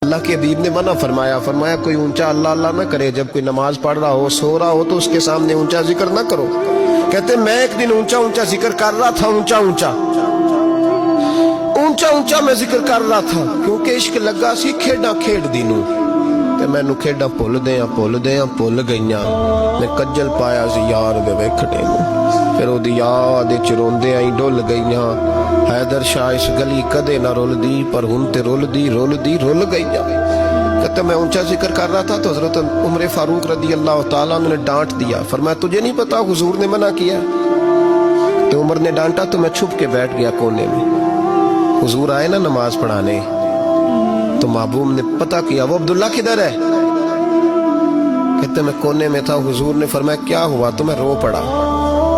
اللہ کے حبیب نے منع فرمایا، فرمایا کوئی اونچا اللہ اللہ نہ کرے، جب کوئی نماز پڑھ رہا ہو سو رہا ہو تو اس کے سامنے اونچا ذکر نہ کرو۔ کہتے میں ایک دن اونچا اونچا ذکر کر رہا تھا، اونچا اونچا میں ذکر کر رہا تھا، کیونکہ عشق لگا سی کھیڈاں کھیڈ دی نوں تے مینوں کھیڈاں بھل گئیاں، میں کجل پایا سی یار دے ویکھنے نوں، پھر او دی یاد وچ روندے آئی ڈل گئیاں، حیدر شاہ اس گلی کدے نہ رول دی پر ہن تے رول گئیاں۔ کہتے میں اونچا ذکر کر رہا تھا تو حضرت عمر فاروق رضی اللہ تعالیٰ عنہ نے ڈانٹ دیا، فرمایا تجھے نہیں پتا حضور نے منع کیا؟ تو عمر نے ڈانٹا تو میں چھپ کے بیٹھ گیا کونے میں۔ حضور آئے نا نماز پڑھانے تو محبوب نے پتہ کیا وہ عبداللہ کدھر ہے؟ کہتے میں کونے میں تھا، حضور نے فرمایا کیا ہوا؟ تو میں رو پڑا،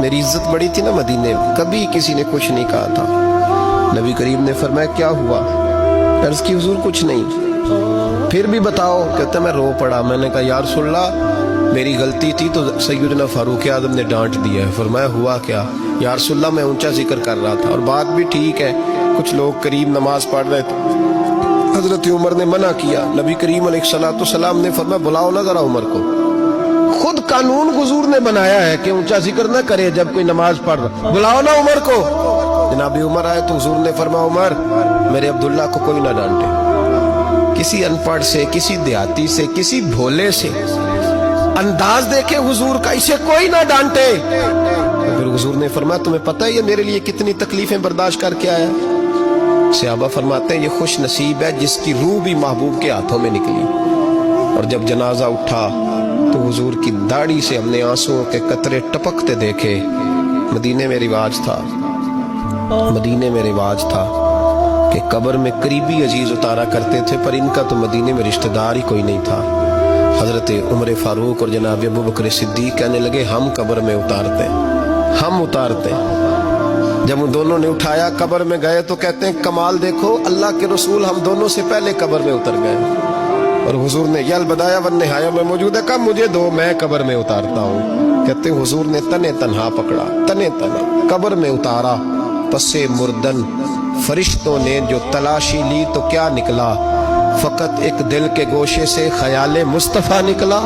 میری عزت بڑی تھی نا مدینے میں، کبھی کسی نے کچھ نہیں کہا تھا۔ نبی کریم نے فرمایا کیا ہوا؟ عرض کی حضور کچھ نہیں۔ پھر بھی بتاؤ؟ کہتا میں رو پڑا، میں نے کہا یا رسول اللہ میری غلطی تھی تو سیدنا فاروق اعظم نے ڈانٹ دیا ہے۔ فرمایا ہوا کیا؟ یا رسول اللہ میں اونچا ذکر کر رہا تھا، اور بات بھی ٹھیک ہے، کچھ لوگ قریب نماز پڑھ رہے تھے، حضرت عمر نے منع کیا، نبی کریم علیہ السلام نے فرمایا بلاؤ نہ ذرا عمر کو۔ خود قانون حضور نے بنایا ہے کہ اونچا ذکر نہ کرے جب کوئی نماز پڑھ رہا، بلاؤ نا عمر کو۔ جناب عمر آئے تو حضور نے فرمایا عمر میرے عبداللہ کو کوئی نہ ڈانٹے، کسی ان پڑھ سے، کسی دیہاتی سے، کسی بھولے سے انداز دیکھے حضور کا، اسے کوئی نہ ڈانٹے۔ پھر حضور نے فرمایا تمہیں پتہ ہے یہ میرے لیے کتنی تکلیفیں برداشت کر کے آیا؟ صحابہ فرماتے ہیں یہ خوش نصیب ہے جس کی روح بھی محبوب کے ہاتھوں میں نکلی۔ اور جب جنازہ اٹھا تو حضور کی داڑھی سے ہم نے آنسوں کے قطرے ٹپکتے دیکھے۔ مدینے میں رواج تھا کہ قبر میں قریبی عزیز اتارا کرتے تھے، پر ان کا تو مدینے میں رشتہ دار ہی کوئی نہیں تھا۔ حضرت عمر فاروق اور جناب ابو بکر صدیق کہنے لگے ہم قبر میں اتارتے۔ جب ان دونوں نے اٹھایا قبر میں گئے تو کہتے ہیں کمال دیکھو اللہ کے رسول ہم دونوں سے پہلے قبر میں اتر گئے، اور حضور نے یہ البدایہ والنہایہ میں موجود ہے، کب مجھے دو میں قبر میں اتارتا ہوں۔ کہتے ہیں حضور نے تنے تنہا پکڑا، تنے تنہا قبر میں اتارا، پسے مردن فرشتوں نے جو تلاشی لی تو کیا نکلا؟ فقط ایک دل کے گوشے سے خیال مصطفیٰ نکلا۔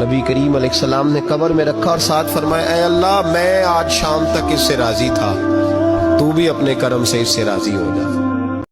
نبی کریم علیہ السلام نے قبر میں رکھا اور ساتھ فرمایا اے اللہ میں آج شام تک اس سے راضی تھا، تو بھی اپنے کرم سے اس سے راضی ہو جا۔